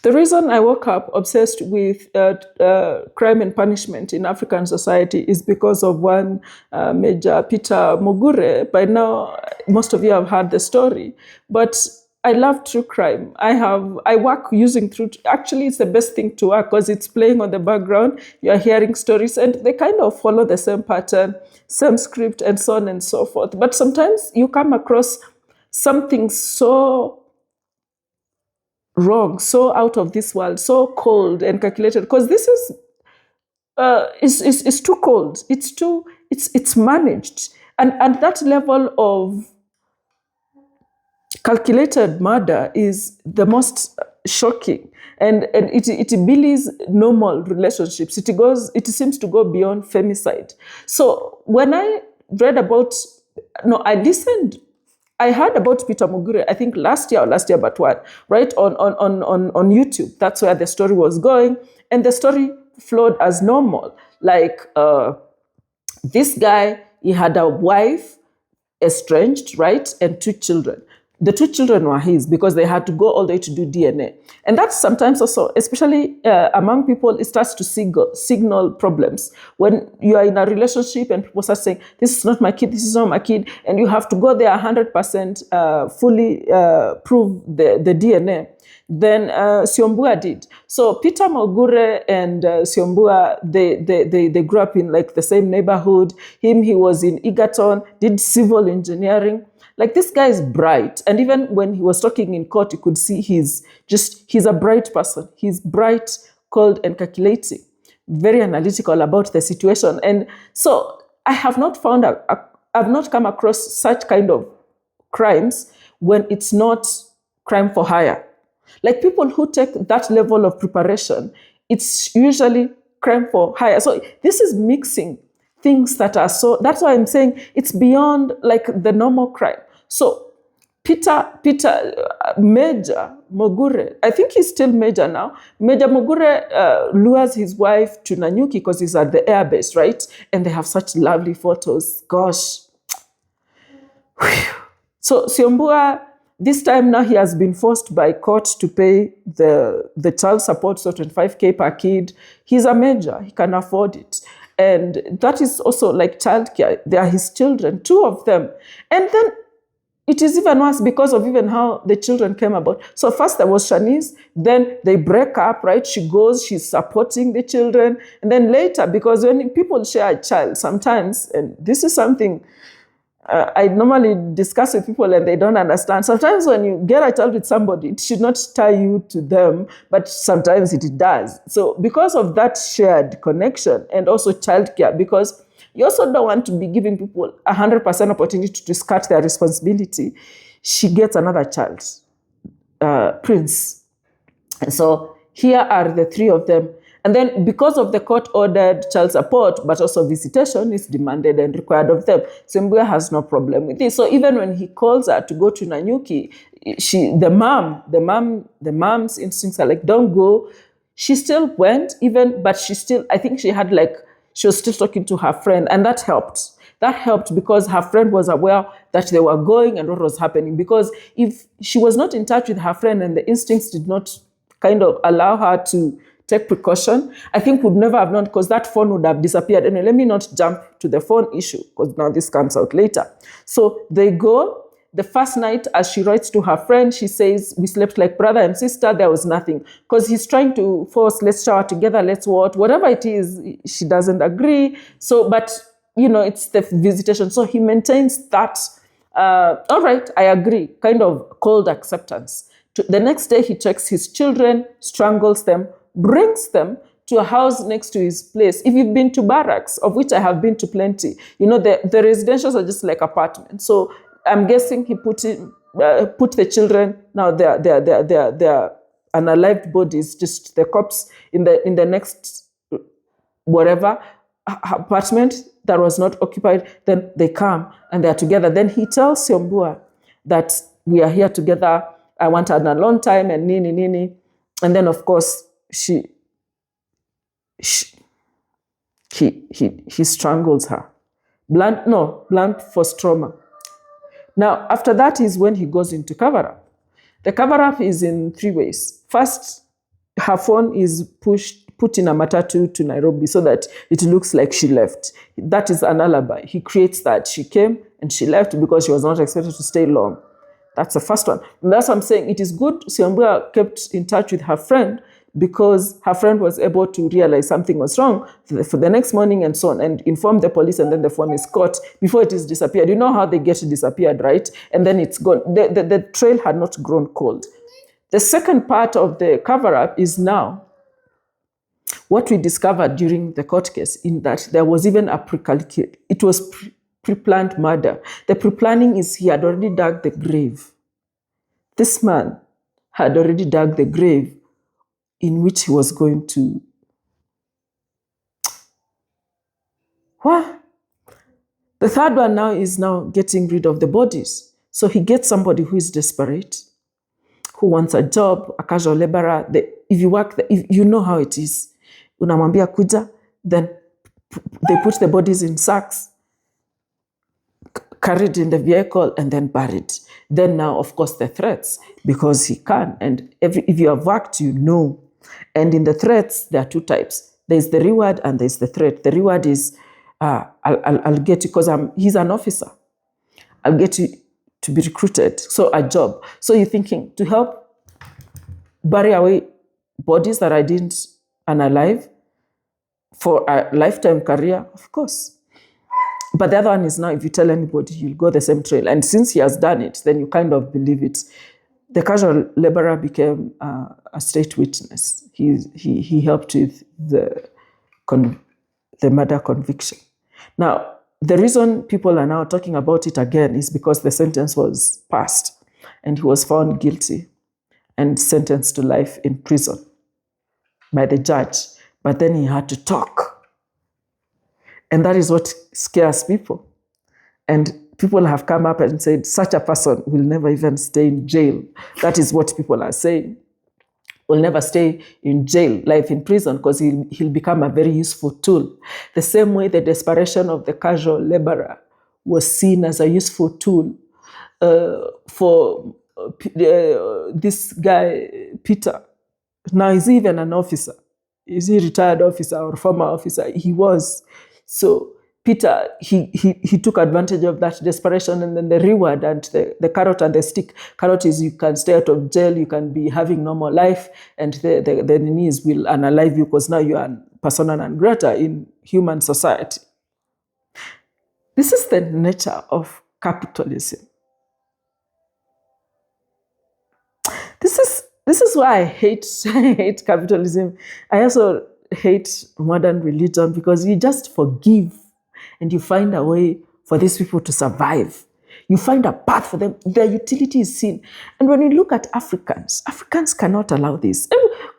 The reason I woke up obsessed with crime and punishment in African society is because of one Major Peter Mugure. By now, most of you have heard the story, but I love true crime. I work using true. Actually, it's the best thing to work because it's playing on the background. You are hearing stories, and they kind of follow the same pattern, same script, and so on and so forth. But sometimes you come across something so wrong, so out of this world, so cold and calculated. Because this is too cold. It's managed, and that level of calculated murder is the most shocking, and it bullies normal relationships. It seems to go beyond femicide. So when I read about, no, I heard about Peter Mugure, I think last year but what, right, on YouTube. That's where the story was going, and the story flowed as normal. Like this guy, he had a wife, estranged, right, and 2 children. The 2 children were his because they had to go all the way to do DNA. And that's sometimes also, especially among people, it starts to signal problems. When you are in a relationship and people start saying, this is not my kid, this is not my kid, and you have to go there 100% fully prove the DNA, then Siombua did. So Peter Mugure and Siombua, they grew up in like the same neighborhood. He was in Egerton, did civil engineering. Like, this guy is bright. And even when he was talking in court, you could see he's a bright person. He's bright, cold, and calculating, very analytical about the situation. And so I have not I've not come across such kind of crimes when it's not crime for hire. Like, people who take that level of preparation, it's usually crime for hire. So this is mixing things that are so, that's why I'm saying it's beyond like the normal crime. So Major Mugure, I think he's still Major now. Major Mugure lures his wife to Nanyuki because he's at the airbase, right? And they have such lovely photos. Gosh. So Siombua, this time now he has been forced by court to pay the child support, so 25K per kid. He's a major, he can afford it. And that is also like childcare. They are his children, 2 of them. And then it is even worse because of even how the children came about. So first there was Shanice, then they break up, right? She goes, she's supporting the children. And then later, because when people share a child, sometimes, and this is something I normally discuss with people and they don't understand. Sometimes when you get a child with somebody, it should not tie you to them, but sometimes it does. So because of that shared connection and also childcare, because you also don't want to be giving people 100% opportunity to skirt their responsibility, she gets another child, Prince. And so here are the 3 of them. And then because of the court-ordered child support, but also visitation is demanded and required of them, Siombua has no problem with this. So even when he calls her to go to Nanyuki, the mom's instincts are like, don't go. She still went, but I think she was still talking to her friend, and that helped. That helped because her friend was aware that they were going and what was happening. Because if she was not in touch with her friend and the instincts did not kind of allow her to take precaution, I think would never have known, because that phone would have disappeared. Anyway, let me not jump to the phone issue because now this comes out later. So they go. The first night, as she writes to her friend, she says, we slept like brother and sister, there was nothing. Because he's trying to force, let's shower together, let's whatever it is, she doesn't agree. So, but, it's the visitation. So he maintains that, all right, I agree, kind of cold acceptance. The next day, he checks his children, strangles them, brings them to a house next to his place. If you've been to barracks, of which I have been to plenty, the residentials are just like apartments. So I'm guessing he put the children, now they're unalived bodies, just the corpse in the next whatever apartment that was not occupied. Then they come and they're together. Then he tells Siombua that we are here together. I want her in a long time and nini. And then of course he strangles her. Blunt force trauma. Now, after that is when he goes into cover-up. The cover-up is in 3 ways. First, her phone is put in a matatu to Nairobi so that it looks like she left. That is an alibi. He creates that. She came and she left because she was not expected to stay long. That's the first one. And that's what I'm saying. It is good Siombua kept in touch with her friend because her friend was able to realize something was wrong for the next morning and so on, and inform the police, and then the phone is caught before it is disappeared. You know how they get disappeared, right? And then it's gone. The trail had not grown cold. The second part of the cover-up is now what we discovered during the court case, in that there was even a pre-calculate. It was pre-planned murder. The pre-planning is he had already dug the grave. This man had already dug the grave in which he was going to... What? The third one now is getting rid of the bodies. So he gets somebody who is desperate, who wants a job, a casual laborer. If you work, if you know how it is. Unamwambia kuja, then they put the bodies in sacks, carried in the vehicle, and then buried. Then now, of course, the threats, because he can. And if you have worked, you know. And in the threats, there are two types. There's the reward and there's the threat. The reward is, I'll get you, because he's an officer. I'll get you to be recruited. So a job. So you're thinking, to help bury away bodies that I didn't unalive for a lifetime career? Of course. But the other one is now, if you tell anybody, you'll go the same trail. And since he has done it, then you kind of believe it. The casual laborer became a state witness. He helped with the murder conviction. Now, the reason people are now talking about it again is because the sentence was passed and he was found guilty and sentenced to life in prison by the judge. But then he had to talk. And that is what scares people. And people have come up and said, such a person will never even stay in jail. That is what people are saying. Will never stay in jail, life in prison, because he'll become a very useful tool. The same way the desperation of the casual laborer was seen as a useful tool for this guy, Peter. Now, is he even an officer? Is he a retired officer or former officer? He was. So Peter, he took advantage of that desperation, and then the reward and the carrot and the stick. Carrot is you can stay out of jail, you can be having normal life, and the knees will unalive you because now you are persona non grata in human society. This is the nature of capitalism. This is why I hate capitalism. I also hate modern religion, because you just forgive and you find a way for these people to survive. You find a path for them. Their utility is seen. And when you look at Africans cannot allow this.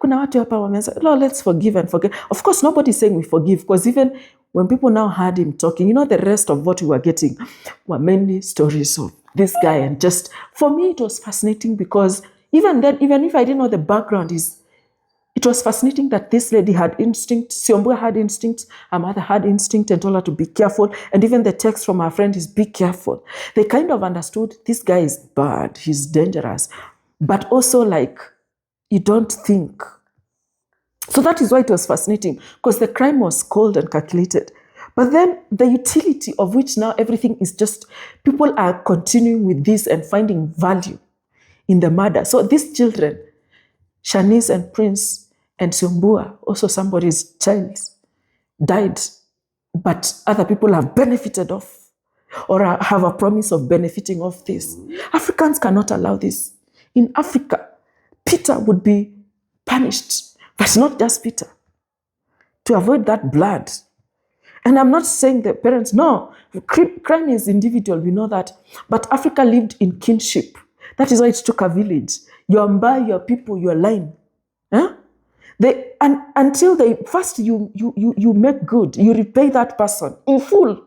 Kuna watu hapa wamesema, no, let's forgive and forget. Of course, nobody's saying we forgive, because even when people now heard him talking, the rest of what we were getting were mainly stories of this guy. And just, for me, it was fascinating, because even then, even if I didn't know the background, it was fascinating that this lady had instinct, Siombua had instinct, her mother had instinct and told her to be careful. And even the text from her friend is, be careful. They kind of understood this guy is bad, he's dangerous, but also like, you don't think. So that is why it was fascinating, because the crime was cold and calculated. But then the utility of which now everything is just, people are continuing with this and finding value in the murder. So these children, Shanice and Prince and Siombua, also somebody's child, died, but other people have benefited of, or have a promise of benefiting of this. Africans cannot allow this. In Africa, Peter would be punished, but not just Peter, to avoid that blood. And I'm not saying the parents, no, crime is individual, we know that, but Africa lived in kinship. That is why it took a village. Your Mba, your people, your line. Huh? Until first you make good, you repay that person in full.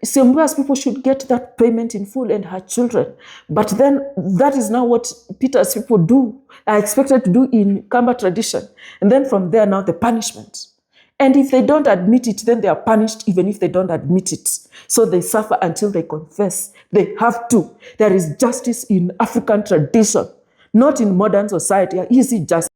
Siombua's people should get that payment in full, and her children. But then that is now what Peter's people are expected to do in Akamba tradition. And then from there now the punishment. And if they don't admit it, then they are punished even if they don't admit it. So they suffer until they confess. They have to. There is justice in African tradition, not in modern society. Easy justice.